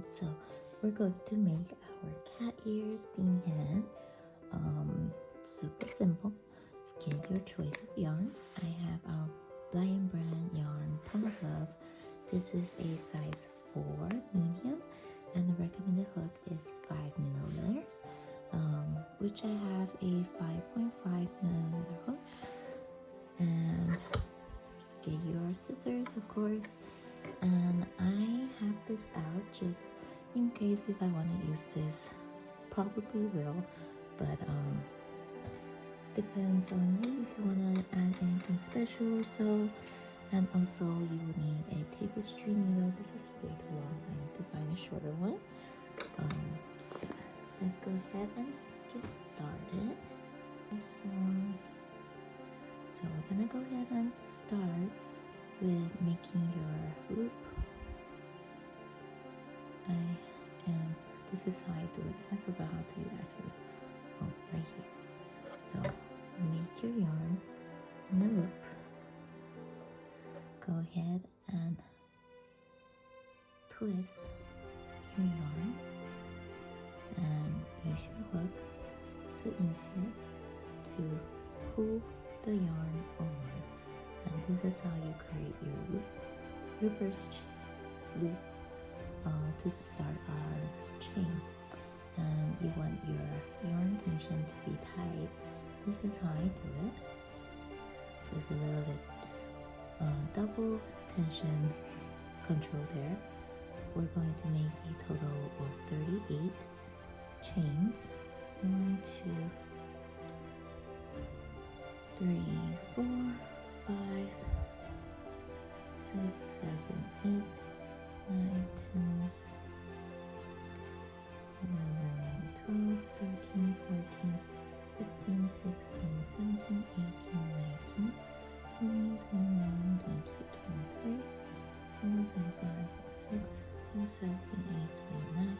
So we're going to make our cat ears bean head. Super simple. So get your choice of yarn. I have our Lion Brand yarn Pump Love. This is a size 4 medium, and the recommended hook is 5 milliliters, which I have a 5.5 millimeter hook. And get your scissors, of course. And I have this out just in case if I want to use this. Probably will, but depends on you if you want to add anything special or so. And also you will need a tapestry needle. This is way too long. I need to find a shorter one. Let's go ahead and get started. So we're gonna go ahead and start with making your loop. This is how I do it. I forgot how to actually. Oh, right here. So make your yarn in the loop. Go ahead and twist your yarn and use your hook to insert to pull the yarn over. And this is how you create your loop, your first loop to start our chain. And you want your yarn tension to be tight. This is how I do it. So it's a little bit double tension control there. We're going to make a total of 38 chains. 1, 2, 3, 4, 5, 6, 7, 8, 9, 10, 11, 12, 13, 14, 15, 16, 17, 18, 19, 20, 21, 22, 23, 24, 25, 26, 27, 28, 29,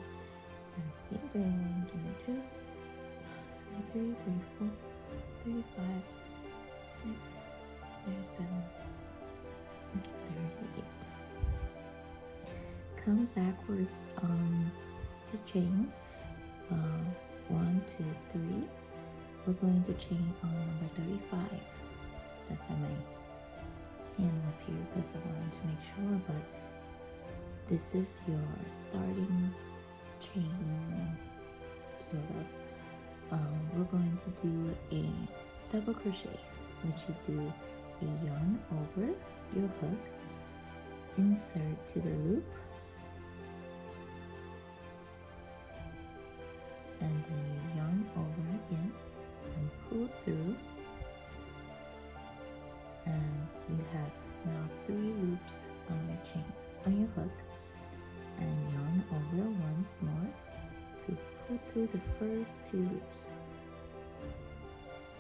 30, 31, 32, 33, 34, 35, 6, 37, 38. Count backwards on the chain. 1, 2, 3. We're going to chain on number 35. That's why my hand was here because I wanted to make sure, but this is your starting chain, sort of. We're going to do a double crochet, which you do a yarn over your hook, insert to the loop, and then you yarn over again and pull through, and you have now 3 loops on your chain, on your hook, and yarn over once more to pull through the first 2 loops,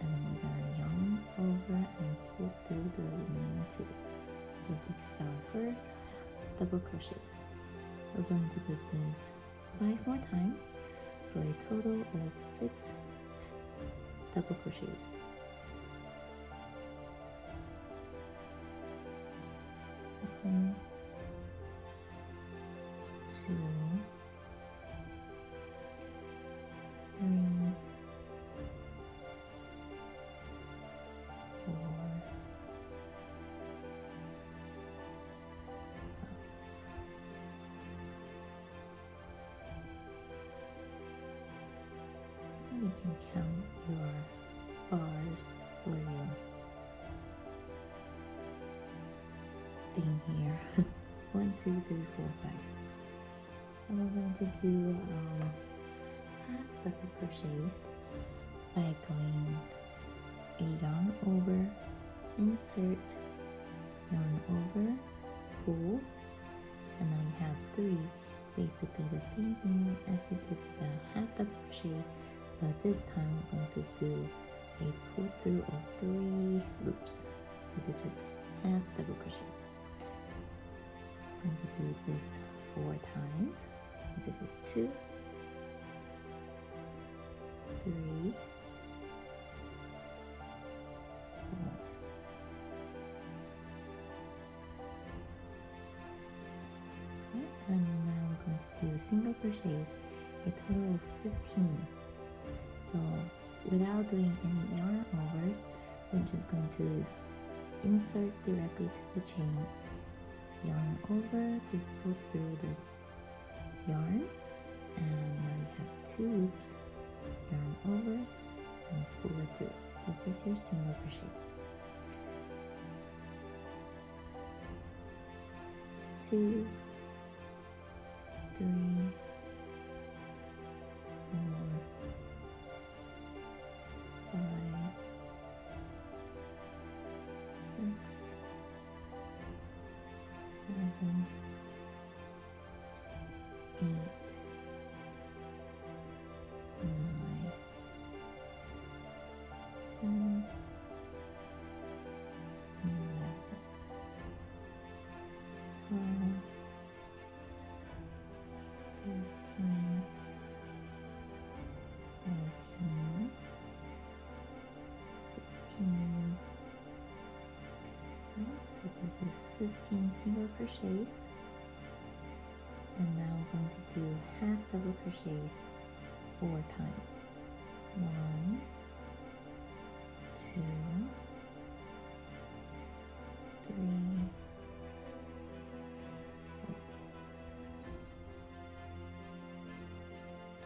and then we're going to yarn over and pull through the remaining 2. So this is our first double crochet. We're going to do this 5 more times, so a total of 6 double crochets. 1, 2, 3, 4, 5. You can count your bars for your thing here. 1, 2, 3, 4, 5, 6. And we're going to do half double crochets by going a yarn over, insert, yarn over, pull, and now you have 3. Basically the same thing as you did with the half double crochet, but this time we're going to do a pull through of 3 loops. So this is half double crochet. I'm going to do this 4 times. This is 2, 3, 4. And now we're going to do single crochets, a total of 15. So without doing any yarn overs, we're just going to insert directly to the chain, yarn over to pull through the yarn, and now you have 2 loops, yarn over and pull it through. This is your single crochet. 2, 3, 4, 5, 6, 7, 8, 9, 10, 11, 12, 13, 14, 15. Right, so this is 15 single crochets, and now we're going to do half double crochets 4 times. 1, 2, 3,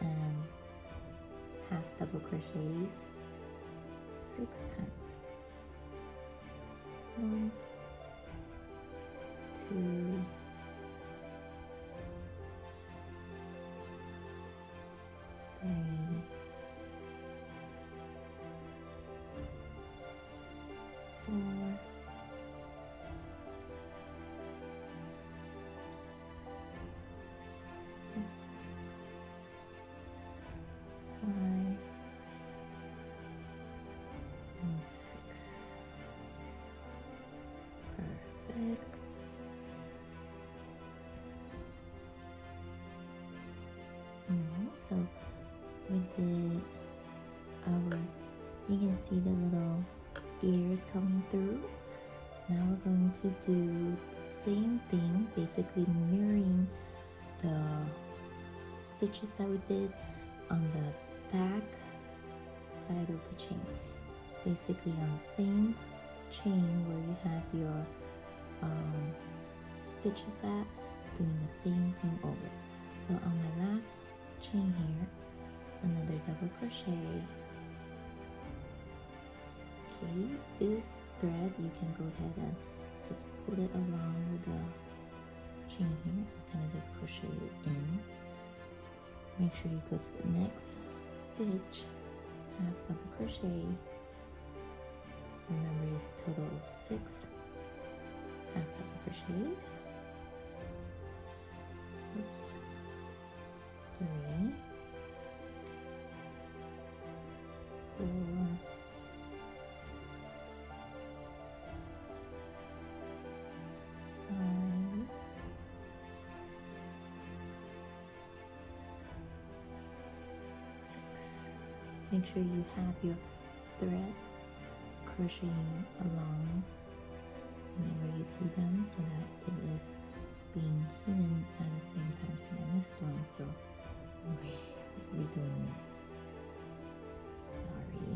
4, and half double crochets 6 times. 1, 2, 3, 4, 5, and 6. Perfect. Alright, so we did our, you can see the little ears coming through. Now we're going to do the same thing, basically mirroring the stitches that we did on the back side of the chain. Basically on the same chain where you have your stitches at, doing the same thing over. So on my last chain here, another double crochet. Okay, this thread you can go ahead and just put it along with the chain here and kind of just crochet it in. Make sure you go to the next stitch, half double crochet. Remember, it's a total of 6 half double crochets. Oops. 3, 4, 5, 6. Make sure you have your thread crocheting along whenever you do them, so that it is being hidden at the same time. See, I missed one, so I'm redoing it. Sorry.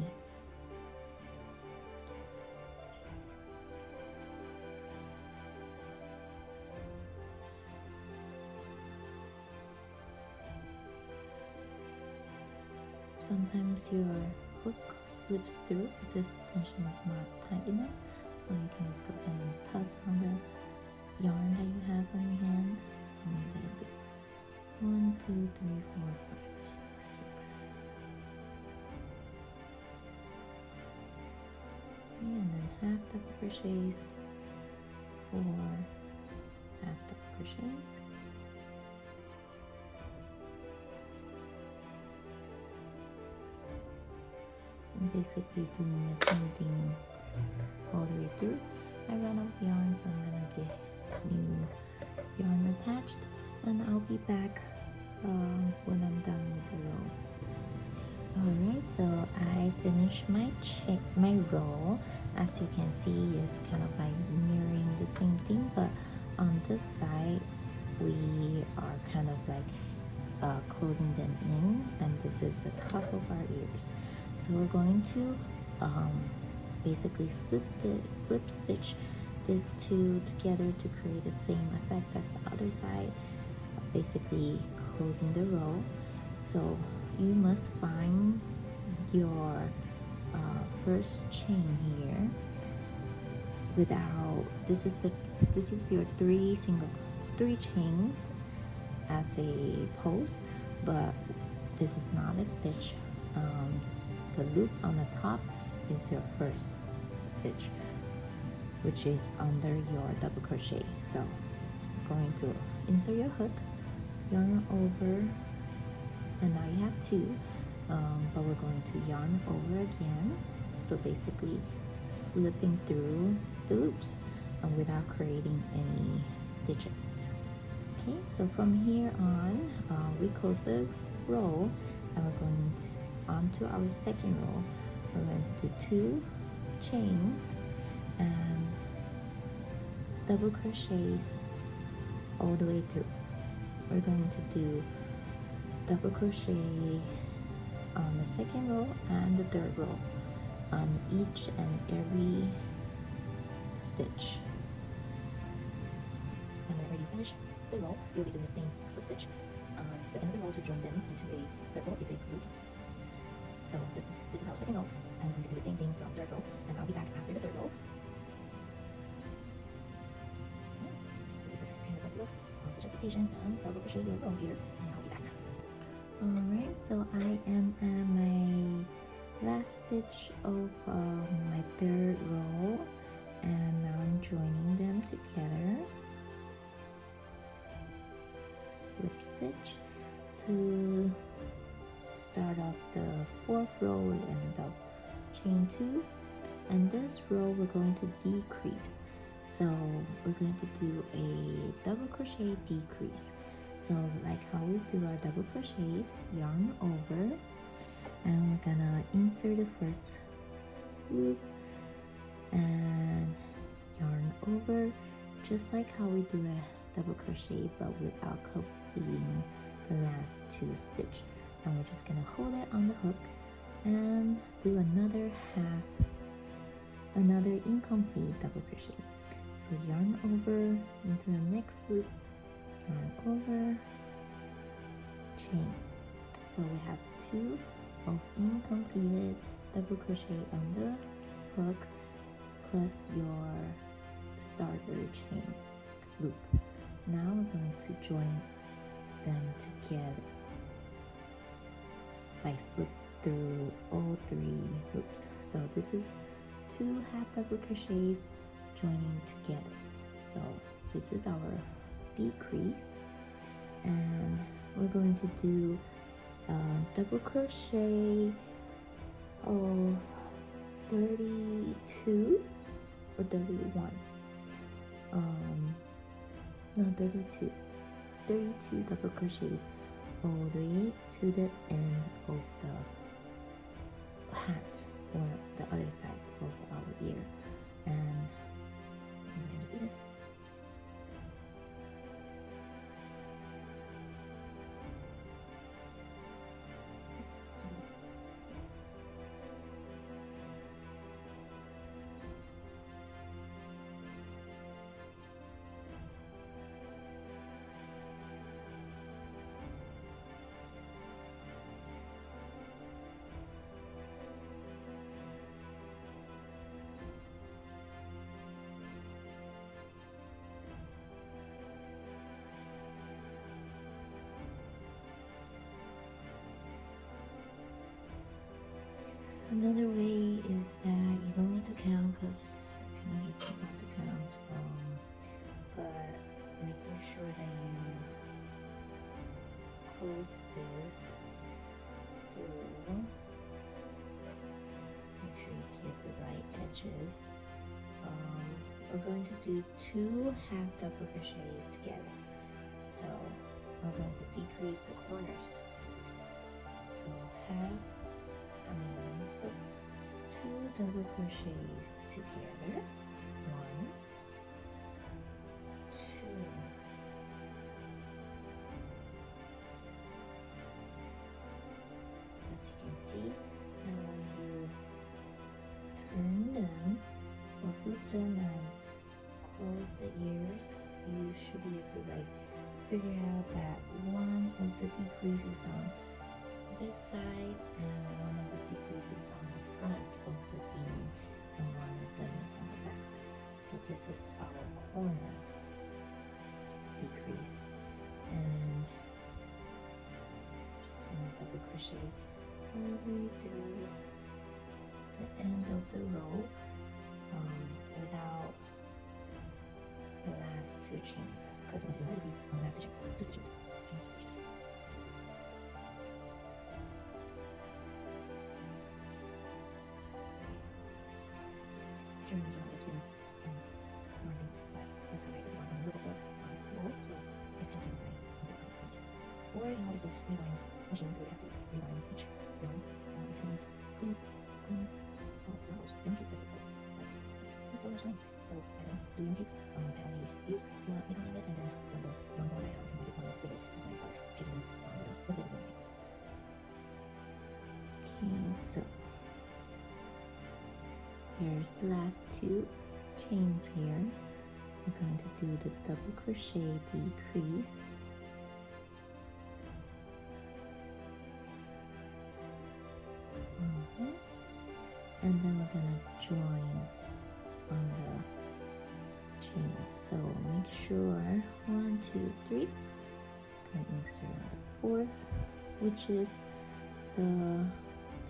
Sometimes your hook slips through because the tension is not tight enough, so you can just go ahead and tug on the yarn that you have on your hand. And then do 1, 2, 3, 4, 5, 6. And then half double crochets, 4 half double crochets. I'm basically doing the same thing all the way through. I ran out of yarn, so I'm gonna get new yarn attached, and I'll be back when I'm done with the row. Alright, so I finished my row. As you can see, it's kind of like mirroring the same thing, but on this side we are kind of like closing them in, and this is the top of our ears. So we're going to basically slip stitch these two together to create the same effect as the other side, basically closing the row. So you must find your first chain here without this is your three chains as a post, but this is not a stitch. The loop on the top is your first stitch, which is under your double crochet. So going to insert your hook, yarn over, and now you have two, but we're going to yarn over again, so basically slipping through the loops without creating any stitches. Okay, so from here on, we close the row, and we're going onto our second row. We're going to do two chains and double crochets all the way through. We're going to do double crochet on the second row and the third row on each and every stitch. And whenever you finish the row, you'll be doing the same slip stitch the end of the row to join them into a circle if they group. So this is our second row, and I'm going to do the same thing to our third row, and I'll be back after the third row. So this is kind of what it looks. So just be patient and double crochet your row here, and I'll be back. Alright, so I am at my last stitch of my third row, and now I'm joining them together. Slip stitch to start off the fourth row. We'll end up chain two, and this row we're going to decrease. So we're going to do a double crochet decrease. So like how we do our double crochets, yarn over, and we're gonna insert the first loop and yarn over, just like how we do a double crochet but without completing the last two stitch. And we're just gonna hold it on the hook and do another incomplete double crochet. So yarn over into the next loop, yarn over, chain. So we have two of incompleted double crochet on the hook plus your starter chain loop. Now we're going to join them together by slip through all three loops. So this is two half double crochets joining together. So this is our decrease, and we're going to do double crochet of 32 or 31, no, 32 double crochets all the way to the end of the hat or the other side of our ear. And let's do this. Another way is that you don't need to count, because you can just forgot to count, but making sure that you close this through, make sure you get the right edges. We're going to do two half double crochets together, so we're going to decrease the corners. So two double crochets together, 1, 2, them and close the ears, you should be able to like figure out that one of the decreases on this side and one of the decreases on the front of the beanie, and one of them is on the back. So this is our corner decrease, and just gonna double crochet all the way through the end of the row without the last two chains, because we're going to do decrease on the last two chains. Two stitches, chain, two stitches. Sure, you can just spin normally, but this time I took it on a little bit low, so it's kind of inside instead of coming out. Or you know, those rewind machines where you have to rewind each yarn. It feels clean off the hose. Young kids is okay, but it's so much time. So I don't do young kids. I only use nickel limit, and then when the yarn board I have is in my different figure, that's why I start picking them on the little bit of okay, so here's the last two chains here. We're going to do the double crochet decrease. And then we're gonna join on the chains. So make sure 1, 2, 3. Gonna insert on the fourth, which is the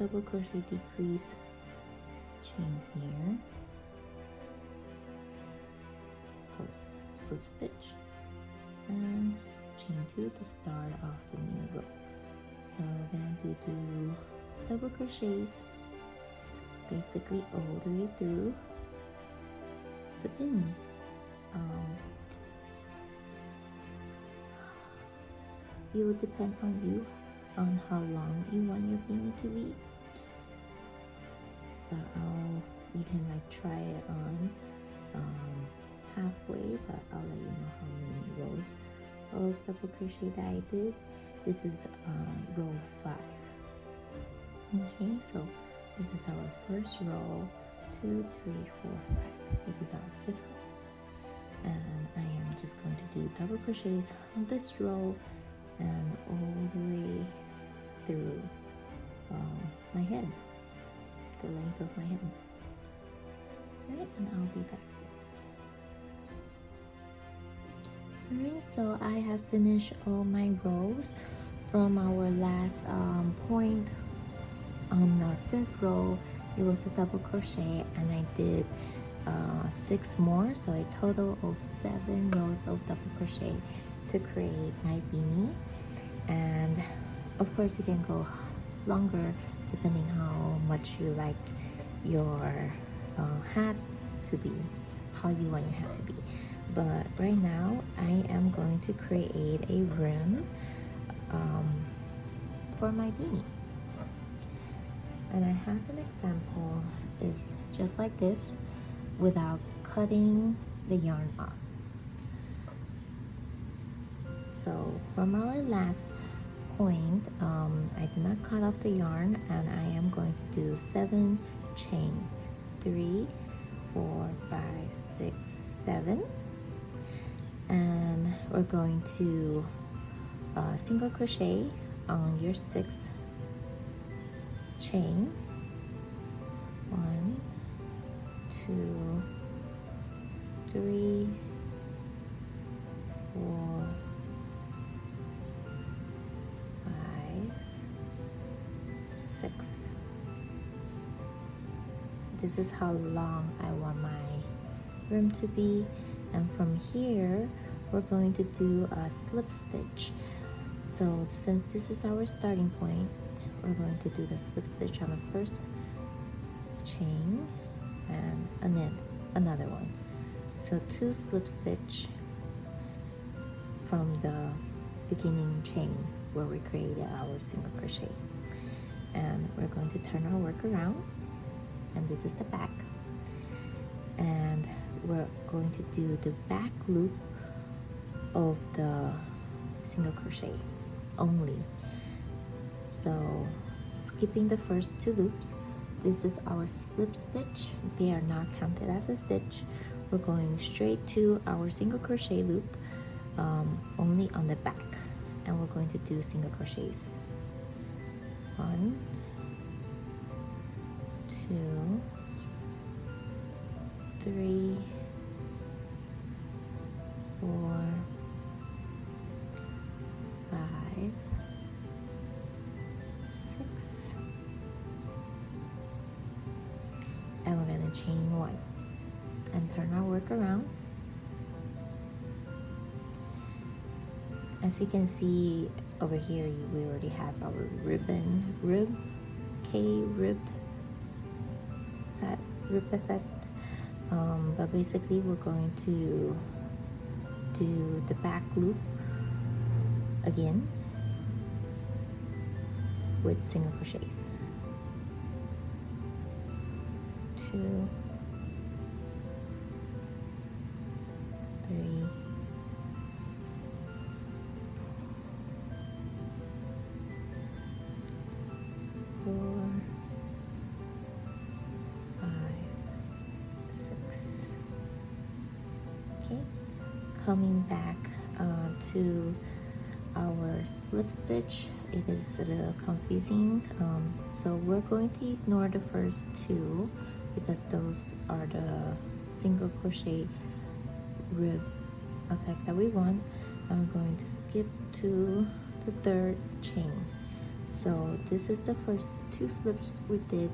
double crochet decrease chain here. Post slip stitch and chain 2 to start off the new row. So we're going to do double crochets basically all the way through the beanie. It will depend on you on how long you want your beanie to be. You can like try it on halfway, but I'll let you know how many rows of double crochet that I did. This is row 5. Okay, so this is our first row, 2, 3, 4, 5. This is our 5th row, and I am just going to do double crochets on this row and all the way through my head, the length of my head. Right, and I'll be back then. Alright, so I have finished all my rows from our last point. On our 5th row, it was a double crochet, and I did 6 more, so a total of 7 rows of double crochet to create my beanie. And of course you can go longer depending how much you like your hat to be, how you want your hat to be. But right now I am going to create a rim for my beanie. And I have an example, is just like this without cutting the yarn off. So from our last point, I did not cut off the yarn, and I am going to do 7 chains, 3, 4, 5, 6, 7, and we're going to single crochet on your 6th chain. 1, 2, 3, 4, 5, 6. This is how long I want my rim to be, and from here we're going to do a slip stitch. So since this is our starting point, we're going to do the slip stitch on the first chain and another one. So 2 slip stitch from the beginning chain where we created our single crochet, and we're going to turn our work around, and this is the back, and we're going to do the back loop of the single crochet only. So skipping the first 2 loops, this is our slip stitch. They are not counted as a stitch. We're going straight to our single crochet loop, only on the back, and we're going to do single crochets. 1, 2, 3, 4, 5, 6, and we're going to chain 1 and turn our work around. As you can see over here, we already have our ribbed side rib effect, but basically we're going to do the back loop again with single crochets. 2, 3, 4, 5, 6. Okay, coming back to our slip stitch, it is a little confusing, so we're going to ignore the first 2 because those are the single crochet rib effect that we want. I'm going to skip to the 3rd chain. So this is the first 2 slips we did,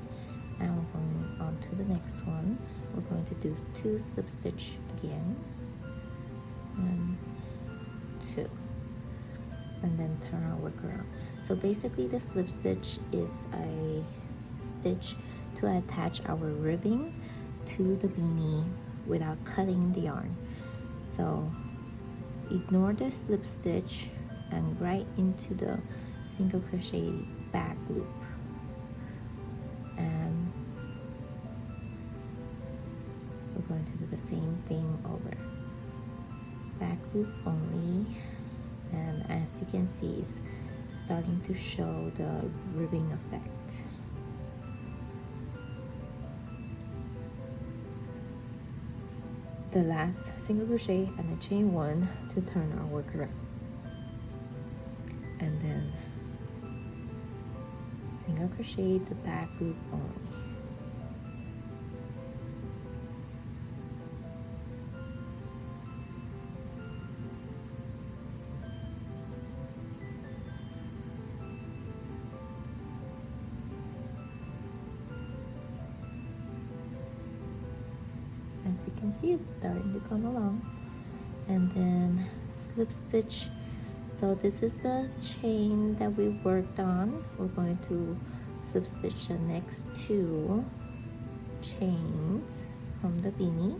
and we're going on to the next one. We're going to do 2 slip stitch again, 1, 2, and then turn our work around. So basically the slip stitch is a stitch to attach our ribbing to the beanie without cutting the yarn. So ignore the slip stitch and right into the single crochet back loop, and we're going to do the same thing over. Back loop only, and as you can see, it's starting to show the ribbing effect. The last single crochet and a chain 1 to turn our work around, and then single crochet the back loop only. As you can see, it's starting to come along. And then slip stitch. So this is the chain that we worked on. We're going to slip stitch the next 2 chains from the beanie,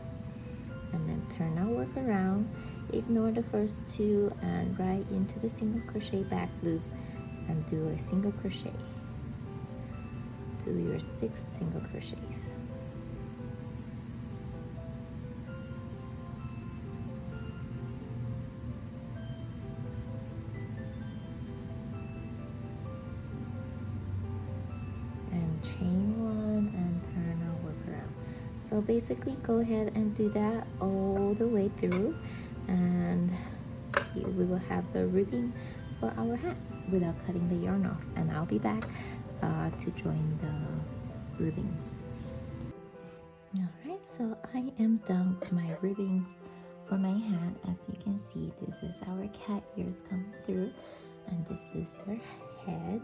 and then turn our work around, ignore the first 2 and right into the single crochet back loop and do a single crochet. Do your 6 single crochets. Chain 1 and turn our work around. So basically go ahead and do that all the way through, and we will have the ribbing for our hat without cutting the yarn off, and I'll be back to join the ribbings. Alright, so I am done with my ribbings for my hat. As you can see, this is our cat ears coming through, and this is your head,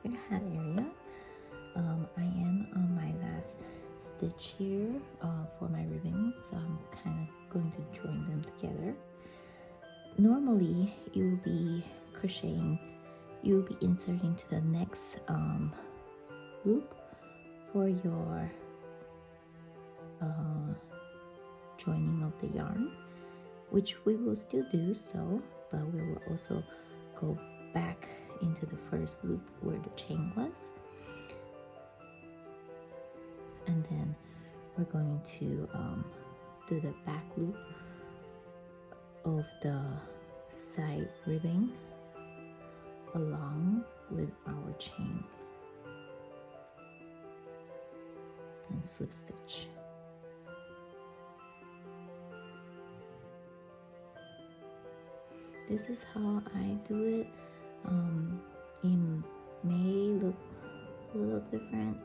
your hat area. I am on my last stitch here for my ribbon, so I'm kind of going to join them together. Normally you will be crocheting, you will be inserting to the next loop for your joining of the yarn, which we will still do so, but we will also go back into the first loop where the chain was, and then we're going to do the back loop of the side ribbing along with our chain. and slip stitch. This is how I do it. It may look a little different,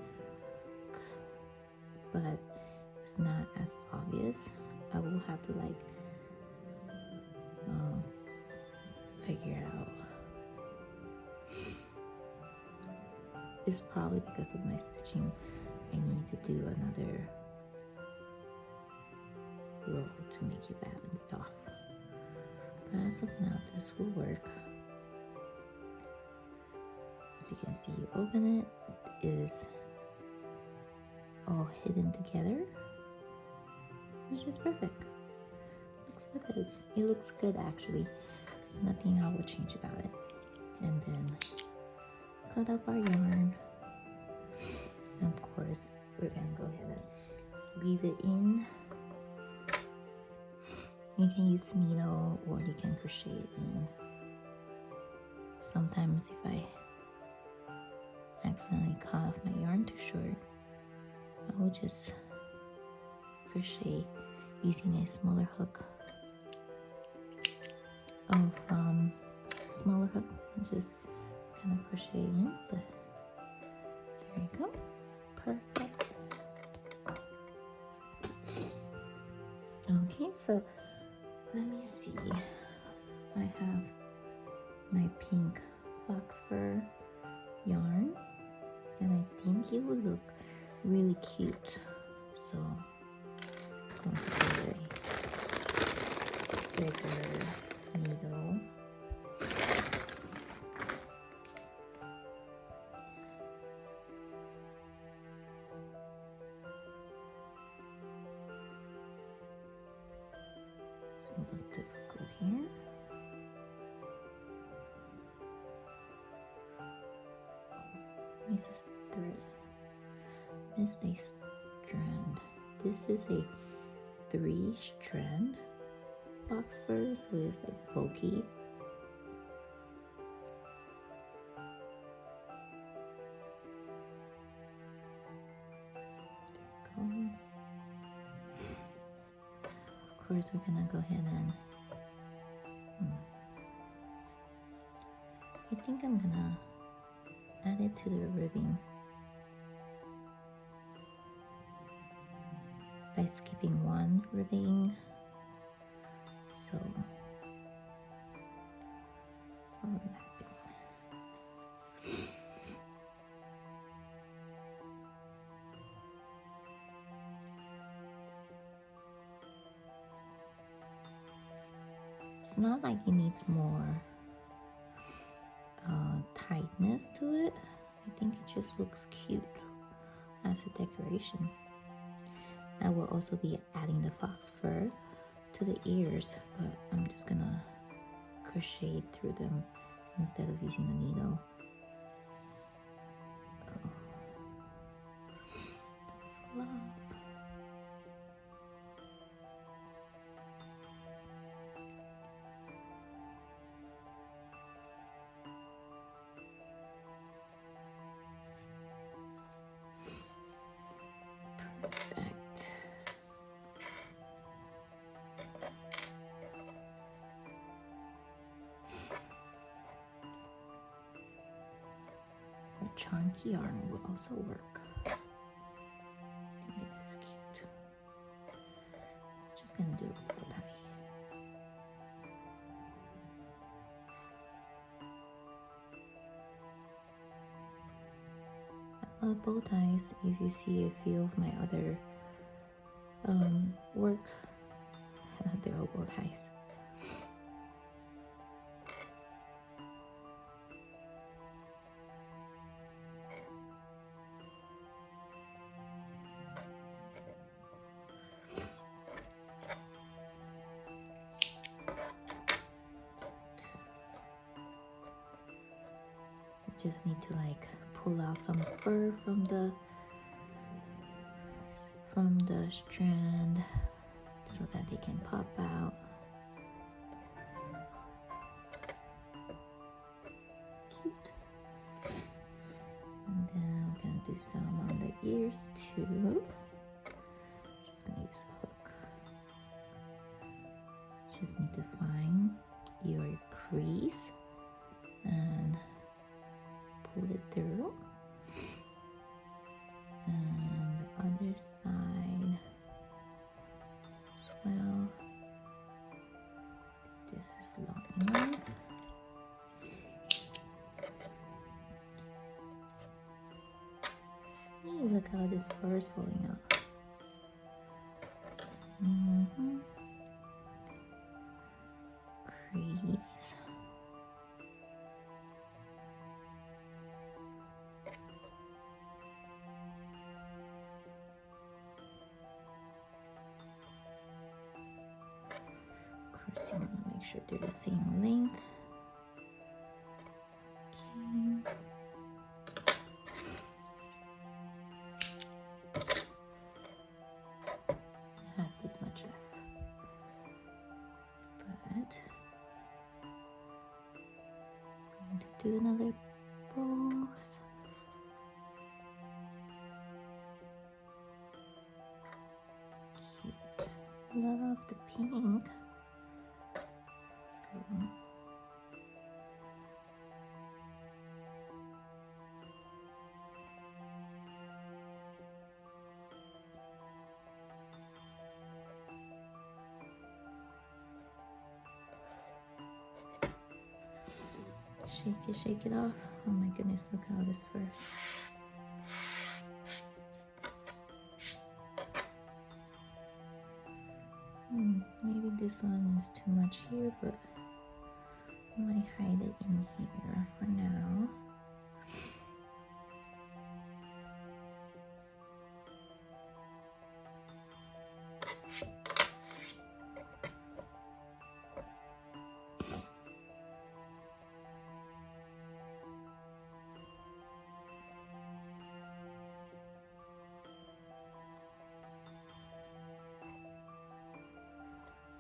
but it's not as obvious. I will have to like figure it out. It's probably because of my stitching. I need to do another row to make it balanced off. But as of now, this will work. As you can see, you open it, it is all hidden together, which is perfect. Looks good. It looks good actually. There's nothing I would change about it. And then cut off our yarn. And of course, we're gonna go ahead and weave it in. You can use the needle or you can crochet it in. Sometimes if I accidentally cut off my yarn too short, I will just crochet using a smaller hook and just kind of crochet in, but there you go. Perfect. Okay, so let me see. I have my pink fox fur yarn, and I think it would look really cute. So I'm going to do a bigger needle. It's a little difficult here. Mrs. 3. Missed a strand. This is a 3-strand fox fur, so it's like bulky. Of course, we're gonna go ahead and I think I'm gonna add it to the ribbing by skipping one ribbing. So overlapping. It's not like it needs more tightness to it. I think it just looks cute as a decoration. I will also be adding the fox fur to the ears, but I'm just gonna crochet through them instead of using the needle. Oh. The fluff. Perfect. Or chunky yarn will also work. I think this is cute. Just gonna do a bow tie. I love bow ties. If you see a few of my other work, they're all bow ties. Just need to like pull out some fur from the strand so that they can pop out. Cute. And then we're gonna do some on the ears too. Just gonna use a hook. Just need to find your crease and pull it through. And the other side as well. This is long enough. Hey, look how this fur is falling out. Crease. Of course, you want to make sure they're the same length. Okay. I have this much left, but I'm going to do another pose. Cute. Love the pink. Cool. Shake it off. Oh my goodness, look how this first. Maybe this one is too much here, but I might hide it in here for now.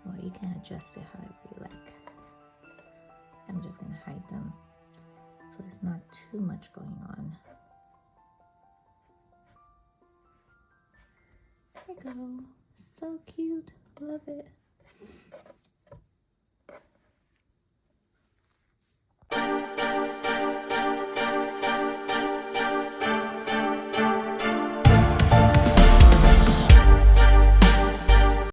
Well, you can adjust it however you like. I'm just gonna hide them so it's not too much going on. There you go. So cute. Love it.